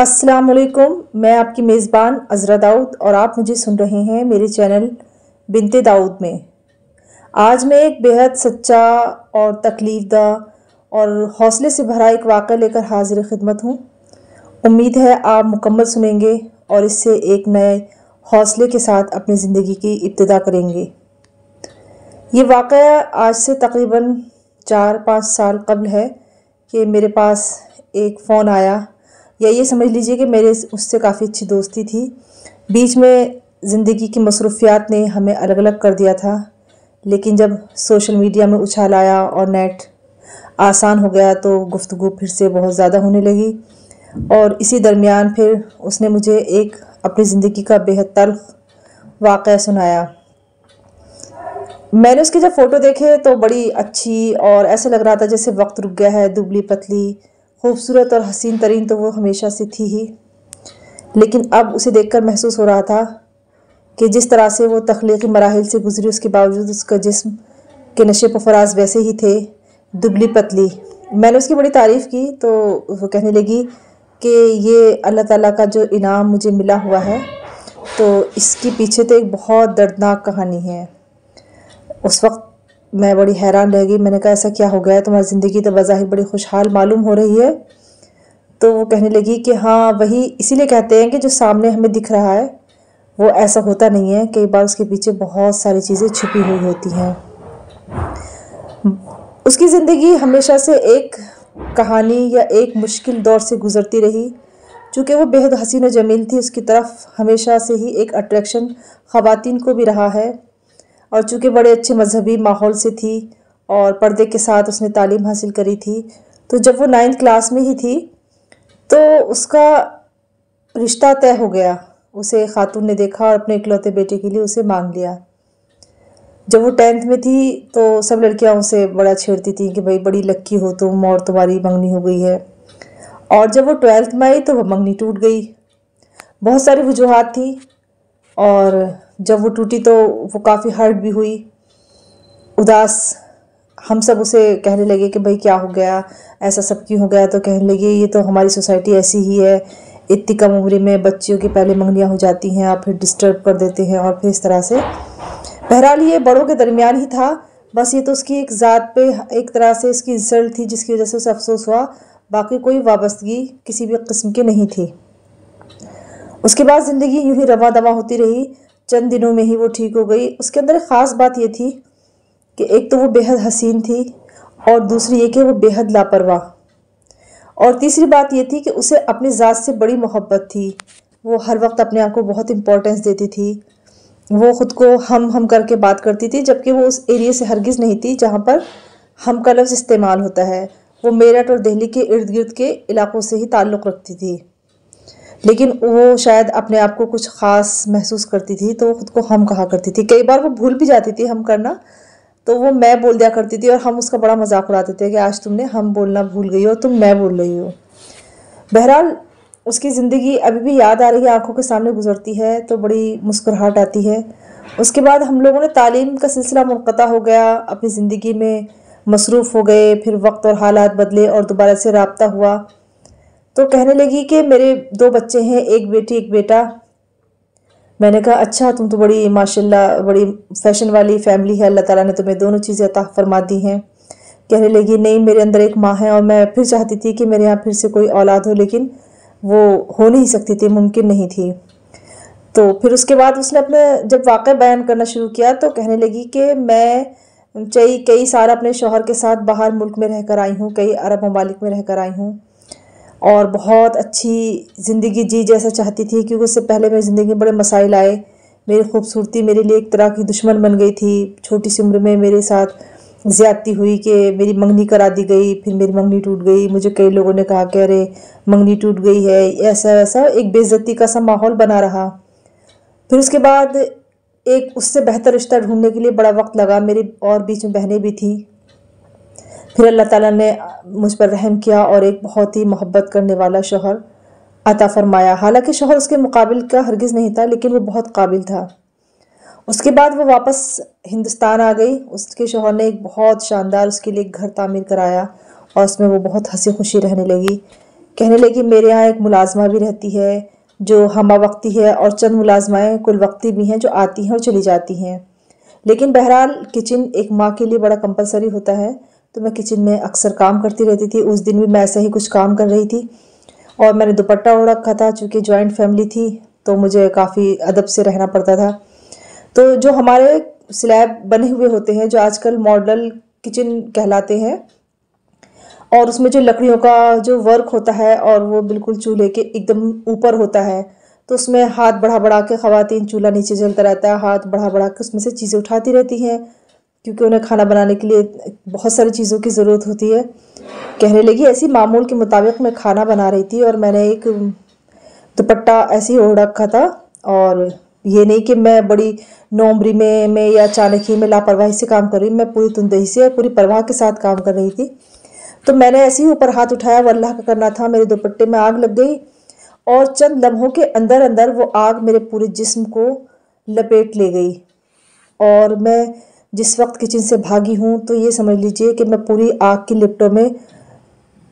अस्सलाम वालेकुम। मैं आपकी मेज़बान अज़रा दाऊद और आप मुझे सुन रहे हैं मेरे चैनल बिनते दाऊद में। आज मैं एक बेहद सच्चा और तकलीफ़दा और हौसले से भरा एक वाक़या लेकर हाज़िर खिदमत हूँ। उम्मीद है आप मुकम्मल सुनेंगे और इससे एक नए हौसले के साथ अपनी ज़िंदगी की इब्तिदा करेंगे। ये वाक़या आज से तकरीबन 4-5 साल कबल है कि मेरे पास एक फ़ोन आया, या ये समझ लीजिए कि मेरे उससे काफ़ी अच्छी दोस्ती थी। बीच में ज़िंदगी की मसरूफ़ियात ने हमें अलग अलग कर दिया था, लेकिन जब सोशल मीडिया में उछाल आया और नेट आसान हो गया तो गुफ्तगू फिर से बहुत ज़्यादा होने लगी। और इसी दरमियान फिर उसने मुझे एक अपनी ज़िंदगी का बेहद तल्ख़ वाक़या सुनाया। मैंने उसकी जब फ़ोटो देखे तो बड़ी अच्छी और ऐसा लग रहा था जैसे वक्त रुक गया है। दुबली पतली, खूबसूरत और हसीन तरीन तो वो हमेशा से थी ही, लेकिन अब उसे देखकर महसूस हो रहा था कि जिस तरह से वो तख्लीक़ी मराहिल से गुजरी, उसके बावजूद उसका जिस्म के नशे फराज वैसे ही थे, दुबली पतली। मैंने उसकी बड़ी तारीफ़ की तो वो कहने लगी कि ये अल्लाह ताला का जो इनाम मुझे मिला हुआ है, तो इसके पीछे तो एक बहुत दर्दनाक कहानी है। उस वक्त मैं बड़ी हैरान रह गई। मैंने कहा, ऐसा क्या हो गया है? तुम्हारी ज़िंदगी तो बज़ाहिर बड़ी खुशहाल मालूम हो रही है। तो वो कहने लगी कि हाँ, वही इसीलिए कहते हैं कि जो सामने हमें दिख रहा है वो ऐसा होता नहीं है, कई बार उसके पीछे बहुत सारी चीज़ें छिपी हुई होती हैं। उसकी ज़िंदगी हमेशा से एक कहानी या एक मुश्किल दौर से गुज़रती रही। चूँकि वो बेहद हसीन और जमील थी, उसकी तरफ हमेशा से ही एक अट्रैक्शन ख़वातीन को भी रहा है। और चूँकि बड़े अच्छे मजहबी माहौल से थी और पर्दे के साथ उसने तालीम हासिल करी थी, तो जब वो 9th क्लास में ही थी तो उसका रिश्ता तय हो गया। उसे खातून ने देखा और अपने इकलौते बेटे के लिए उसे मांग लिया। जब वो 10th में थी तो सब लड़कियां उसे बड़ा छेड़ती थी कि भाई बड़ी लक्की हो तुम और तुम्हारी मंगनी हो गई है। और जब वो 12th में आई तो वो मंगनी टूट गई। बहुत सारी वजूहात थी और जब वो टूटी तो वो काफ़ी हर्ट भी हुई, उदास। हम सब उसे कहने लगे कि भाई क्या हो गया, ऐसा सब क्यों हो गया? तो कहने लगे ये तो हमारी सोसाइटी ऐसी ही है, इतनी कम उम्र में बच्चियों की पहले मंगनियां हो जाती हैं, आप फिर डिस्टर्ब कर देते हैं और फिर इस तरह से। बहरहाल ये बड़ों के दरमियान ही था, बस ये तो उसकी एक ज़ात पे एक तरह से इसकी इंसल्ट थी जिसकी वजह से उसे अफसोस हुआ। बाकी कोई वाबस्तगी किसी भी किस्म की नहीं थी। उसके बाद ज़िंदगी यूँ ही रवा दवा होती रही। चंद दिनों में ही वो ठीक हो गई। उसके अंदर एक ख़ास बात ये थी कि एक तो वो बेहद हसीन थी और दूसरी ये कि वो बेहद लापरवाह। और तीसरी बात ये थी कि उसे अपनी ज़ात से बड़ी मोहब्बत थी। वो हर वक्त अपने आप को बहुत इम्पोर्टेंस देती थी। वो ख़ुद को हम करके बात करती थी, जबकि वो उस एरिया से हरगिज़ नहीं थी जहाँ पर हम का लफ्ज़ इस्तेमाल होता है। वो मेरठ और दिल्ली के इर्द गिर्द के इलाक़ों से ही ताल्लुक़ रखती थी, लेकिन वो शायद अपने आप को कुछ ख़ास महसूस करती थी तो वो ख़ुद को हम कहा करती थी। कई बार वो भूल भी जाती थी हम करना, तो वो मैं बोल दिया करती थी और हम उसका बड़ा मजाक उड़ाते थे कि आज तुमने हम बोलना भूल गई हो, तुम मैं बोल रही हो। बहरहाल उसकी ज़िंदगी अभी भी याद आ रही है, आंखों के सामने गुजरती है तो बड़ी मुस्कुराहट आती है। उसके बाद हम लोगों ने तालीम का सिलसिला मुनक़ता हो गया, अपनी ज़िंदगी में मसरूफ़ हो गए। फिर वक्त और हालात बदले और दोबारा से रब्ता हुआ तो कहने लगी कि मेरे 2 बच्चे हैं, एक बेटी एक बेटा। मैंने कहा, अच्छा तुम तो बड़ी माशाल्लाह बड़ी फैशन वाली फैमिली है, अल्लाह ताला ने तुम्हें दोनों चीज़ें अता फरमा दी हैं। कहने लगी, नहीं मेरे अंदर एक माँ है और मैं फिर चाहती थी कि मेरे यहाँ फिर से कोई औलाद हो, लेकिन वो हो नहीं सकती थी, मुमकिन नहीं थी। तो फिर उसके बाद उसने अपने जब वाक़या बयान करना शुरू किया तो कहने लगी कि मैं कई साल अपने शौहर के साथ बाहर मुल्क में रहकर आई हूँ, कई अरब ममालिक में रहकर आई हूँ और बहुत अच्छी ज़िंदगी जी जैसा चाहती थी, क्योंकि उससे पहले मेरी ज़िंदगी में बड़े मसाइल आए। मेरी खूबसूरती मेरे लिए एक तरह की दुश्मन बन गई थी। छोटी सी उम्र में मेरे साथ ज़्यादती हुई कि मेरी मंगनी करा दी गई, फिर मेरी मंगनी टूट गई। मुझे कई लोगों ने कहा कि अरे मंगनी टूट गई है, ऐसा वैसा एक बेइज्जती का सा माहौल बना रहा। फिर उसके बाद एक उससे बेहतर रिश्ता ढूंढने के लिए बड़ा वक्त लगा। मेरी और बीच में बहनें भी थीं। फिर अल्लाह ताला ने मुझ पर रहम किया और एक बहुत ही मोहब्बत करने वाला शौहर अता फरमाया। हालांकि शौहर उसके मुकाबिल का हरगिज़ नहीं था, लेकिन वो बहुत काबिल था। उसके बाद वो वापस हिंदुस्तान आ गई। उसके शौहर ने एक बहुत शानदार उसके लिए घर तामीर कराया और उसमें वो बहुत हंसी खुशी रहने लगी। کہنے لگی میرے یہاں ایک ملازمہ بھی رہتی ہے جو ہمہ وقتی ہے، اور چند ملازمائیں کل وقتی بھی ہیں جو آتی ہیں اور چلی جاتی ہیں، لیکن بہرحال کچن ایک ماں کے لیے بڑا کمپلسری ہوتا ہے، تو میں کچن میں اکثر کام کرتی رہتی تھی۔ اس دن بھی میں ایسا ہی کچھ کام کر رہی تھی اور میں نے دوپٹہ اوڑھ رکھا تھا، چونکہ جوائنٹ فیملی تھی تو مجھے کافی ادب سے رہنا پڑتا تھا۔ تو جو ہمارے سلیب بنے ہوئے ہوتے ہیں جو آج کل ماڈل کچن کہلاتے ہیں، اور اس میں جو لکڑیوں کا جو ورک ہوتا ہے اور وہ بالکل چولہے کے ایک دم اوپر ہوتا ہے، تو اس میں ہاتھ بڑھا بڑھا کے خواتین، چولہا نیچے جلتا رہتا ہے، ہاتھ بڑھا بڑھا کے اس میں سے چیزیں اٹھاتی رہتی ہیں، کیونکہ انہیں کھانا بنانے کے لیے بہت ساری چیزوں کی ضرورت ہوتی ہے۔ کہنے لگی ایسی معمول کے مطابق میں کھانا بنا رہی تھی اور میں نے ایک دوپٹہ ایسے ہی اوڑھ رکھا تھا، اور یہ نہیں کہ میں بڑی نومبری میں یا چانکھی میں لاپرواہی سے کام کر رہی، میں پوری تندہی سے اور پوری پرواہ کے ساتھ کام کر رہی تھی۔ تو میں نے ایسے ہی اوپر ہاتھ اٹھایا، وہ اللہ کا کرنا تھا، میرے دوپٹے میں آگ لگ گئی اور چند لمحوں کے اندر اندر وہ آگ میرے پورے جسم کو لپیٹ لے گئی، اور میں جس وقت کچن سے بھاگی ہوں تو یہ سمجھ لیجئے کہ میں پوری آگ کی لپٹوں میں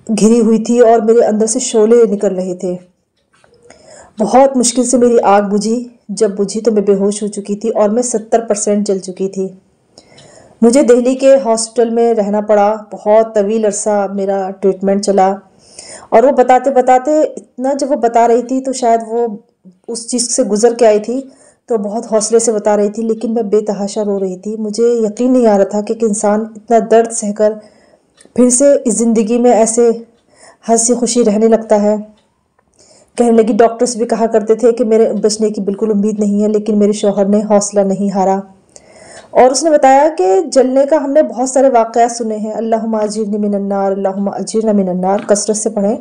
گھری ہوئی تھی اور میرے اندر سے شعلے نکل رہے تھے۔ بہت مشکل سے میری آگ بجھی، جب بجھی تو میں بے ہوش ہو چکی تھی اور میں 70% جل چکی تھی۔ مجھے دہلی کے ہاسپٹل میں رہنا پڑا، بہت طویل عرصہ میرا ٹریٹمنٹ چلا، اور وہ بتاتے بتاتے اتنا، جب وہ بتا رہی تھی تو شاید وہ اس چیز سے گزر کے آئی تھی تو بہت حوصلے سے بتا رہی تھی، لیکن میں بے تحاشا رو رہی تھی۔ مجھے یقین نہیں آ رہا تھا کہ ایک انسان اتنا درد سہ کر پھر سے اس زندگی میں ایسے ہنسی خوشی رہنے لگتا ہے۔ کہنے لگی ڈاکٹرز بھی کہا کرتے تھے کہ میرے بچنے کی بالکل امید نہیں ہے، لیکن میرے شوہر نے حوصلہ نہیں ہارا، اور اس نے بتایا کہ جلنے کا ہم نے بہت سارے واقعات سنے ہیں، اللہم اجرنی من النار، اللہم اجرنا من النار، کثرت سے پڑھیں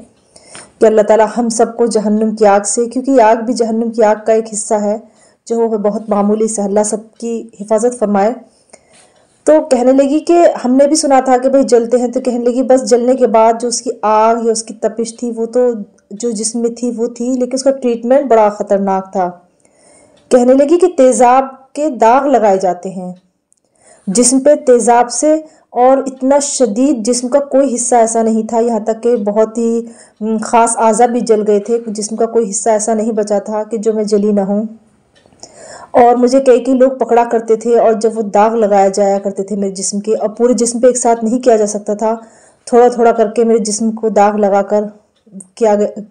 کہ اللہ تعالی ہم سب کو جہنم کی آگ سے، کیونکہ یہ آگ بھی جہنم کی آگ کا ایک حصہ ہے جو وہ بہت معمولی سے، اللہ سب کی حفاظت فرمائے۔ تو کہنے لگی کہ ہم نے بھی سنا تھا کہ بھئی جلتے ہیں، تو کہنے لگی بس جلنے کے بعد جو اس کی آگ یا اس کی تپش تھی وہ تو جو جسم میں تھی وہ تھی، لیکن اس کا ٹریٹمنٹ بڑا خطرناک تھا۔ کہنے لگی کہ تیزاب کے داغ لگائے جاتے ہیں جسم پہ تیزاب سے، اور اتنا شدید جسم کا کوئی حصہ ایسا نہیں تھا، یہاں تک کہ بہت ہی خاص اعضاء بھی جل گئے تھے، جسم کا کوئی حصہ ایسا نہیں بچا تھا کہ جو میں جلی نہ ہوں، اور مجھے کئی لوگ پکڑا کرتے تھے، اور جب وہ داغ لگایا جایا کرتے تھے میرے جسم کے، اور پورے جسم پہ ایک ساتھ نہیں کیا جا سکتا تھا، تھوڑا تھوڑا کر کے میرے جسم کو داغ لگا کر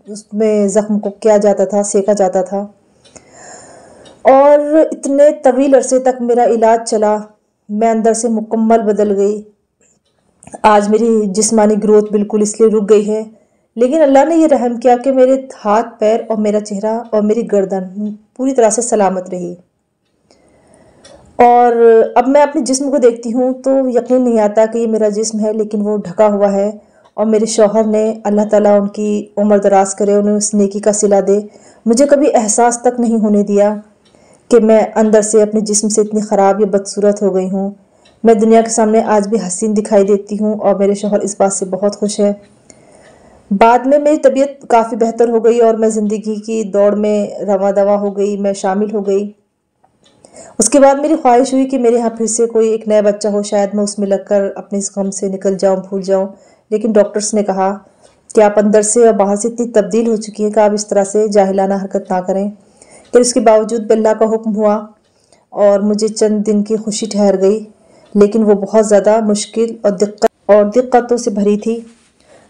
اس میں زخم کو کیا جاتا تھا، سیکا جاتا تھا، اور اتنے طویل عرصے تک میرا علاج چلا۔ میں اندر سے مکمل بدل گئی، آج میری جسمانی گروتھ بالکل اس لیے رک گئی ہے، لیکن اللہ نے یہ رحم کیا کہ میرے ہاتھ پیر اور میرا چہرہ اور میری گردن پوری طرح سے سلامت رہی، اور اب میں اپنے جسم کو دیکھتی ہوں تو یقین نہیں آتا کہ یہ میرا جسم ہے، لیکن وہ ڈھکا ہوا ہے، اور میرے شوہر نے، اللہ تعالیٰ ان کی عمر دراز کرے، انہیں اس نیکی کا صلہ دے، مجھے کبھی احساس تک نہیں ہونے دیا کہ میں اندر سے اپنے جسم سے اتنی خراب یا بدصورت ہو گئی ہوں۔ میں دنیا کے سامنے آج بھی حسین دکھائی دیتی ہوں، اور میرے شوہر اس بات سے بہت خوش ہے۔ بعد میں میری طبیعت کافی بہتر ہو گئی اور میں زندگی کی دوڑ میں رواں دواں ہو گئی، میں شامل ہو گئی۔ اس کے بعد میری خواہش ہوئی کہ میرے ہاں پھر سے کوئی ایک نیا بچہ ہو، شاید میں اس میں لگ کر اپنے اس غم سے نکل جاؤں، بھول جاؤں، لیکن ڈاکٹرز نے کہا کہ آپ اندر سے اور باہر سے اتنی تبدیل ہو چکی ہیں کہ آپ اس طرح سے جاہلانہ حرکت نہ کریں۔ پھر اس کے باوجود بھی اللہ کا حکم ہوا اور مجھے چند دن کی خوشی ٹھہر گئی، لیکن وہ بہت زیادہ مشکل اور دقتوں سے بھری تھی۔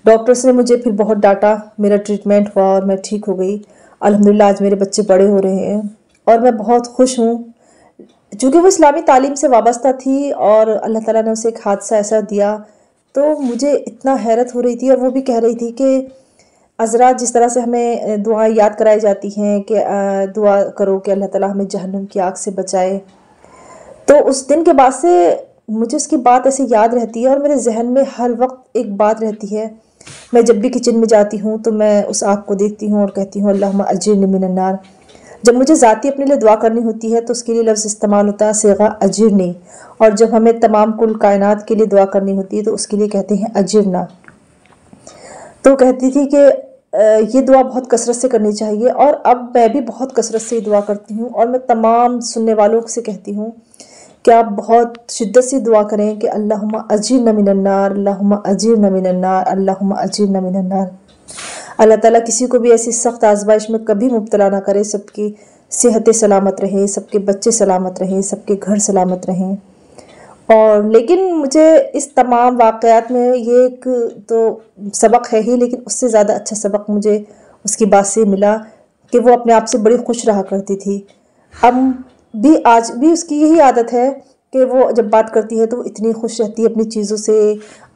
ڈاکٹرز نے مجھے پھر بہت ڈانٹا، میرا ٹریٹمنٹ ہوا اور میں ٹھیک ہو گئی۔ الحمدللہ آج میرے بچے بڑے ہو رہے ہیں اور میں بہت خوش ہوں، چونکہ وہ اسلامی تعلیم سے وابستہ تھی اور اللہ تعالیٰ نے اسے ایک حادثہ ایسا دیا، تو مجھے اتنا حیرت ہو رہی تھی، اور وہ بھی کہہ رہی تھی کہ عذرا جس طرح سے ہمیں دعائیں یاد کرائی جاتی ہیں کہ دعا کرو کہ اللہ تعالیٰ ہمیں جہنم کی آگ سے بچائے، تو اس دن کے بعد سے مجھے اس کی بات ایسے یاد رہتی ہے، اور میرے ذہن میں ہر وقت ایک بات رہتی ہے۔ میں جب بھی کچن میں جاتی ہوں تو میں اس آگ کو دیکھتی ہوں اور کہتی ہوں اللہم اجرنی من النار۔ جب مجھے ذاتی اپنے لیے دعا کرنی ہوتی ہے تو اس کے لیے لفظ استعمال ہوتا ہے صیغہ اجرنی، اور جب ہمیں تمام کل کائنات کے لیے دعا کرنی ہوتی ہے تو اس کے لیے کہتے ہیں اجرنا۔ تو کہتی تھی کہ یہ دعا بہت کثرت سے کرنی چاہیے، اور اب میں بھی بہت کثرت سے دعا کرتی ہوں، اور میں تمام سننے والوں سے کہتی ہوں کہ آپ بہت شدت سے دعا کریں کہ اللہم اجرنا من النار، اللہم اجرنا من النار، اللہم اجرنا من النار۔ اللہ ताला किसी को भी ऐसी सख्त आजमाइश में कभी मुब्तला ना करे। सबकी सेहत सलामत रहे, सबके बच्चे सलामत रहें, सबके घर सलामत रहें। और लेकिन मुझे इस तमाम वाक़यात में ये एक तो सबक है ही, लेकिन उससे ज़्यादा अच्छा सबक मुझे उसकी बात से मिला कि वो अपने आप से बड़ी खुश रहा करती थी। अब भी आज भी उसकी यही आदत है कि वो जब बात करती है तो वो इतनी खुश रहती है अपनी चीज़ों से।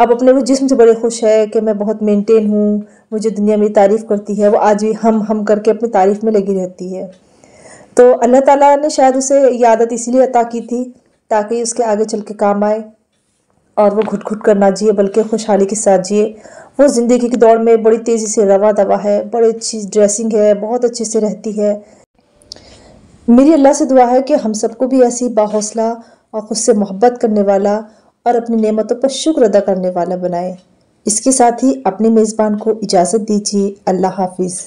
अब अपने वो जिस्म से बड़े खुश है कि मैं बहुत मेंटेन हूँ, मुझे दुनिया में तारीफ़ करती है। वो आज भी हम करके अपनी तारीफ़ में लगी रहती है। तो अल्लाह ताला ने शायद उसे ये आदत इसलिए अता की थी ताकि उसके आगे चल के काम आए और वो घुट घुट कर ना जिए बल्कि खुशहाली के साथ जिए। वो ज़िंदगी की दौड़ में बड़ी तेज़ी से रवा दवा है, बड़ी अच्छी ड्रेसिंग है, बहुत अच्छे से रहती है। मेरी अल्लाह से दुआ है कि हम सबको भी ऐसी बाहौसला और खुद से मोहब्बत करने वाला और अपनी नेमतों पर शुक्र अदा करने वाला बनाए। इसके साथ ही अपने मेज़बान को इजाज़त दीजिए। अल्लाह हाफिज़।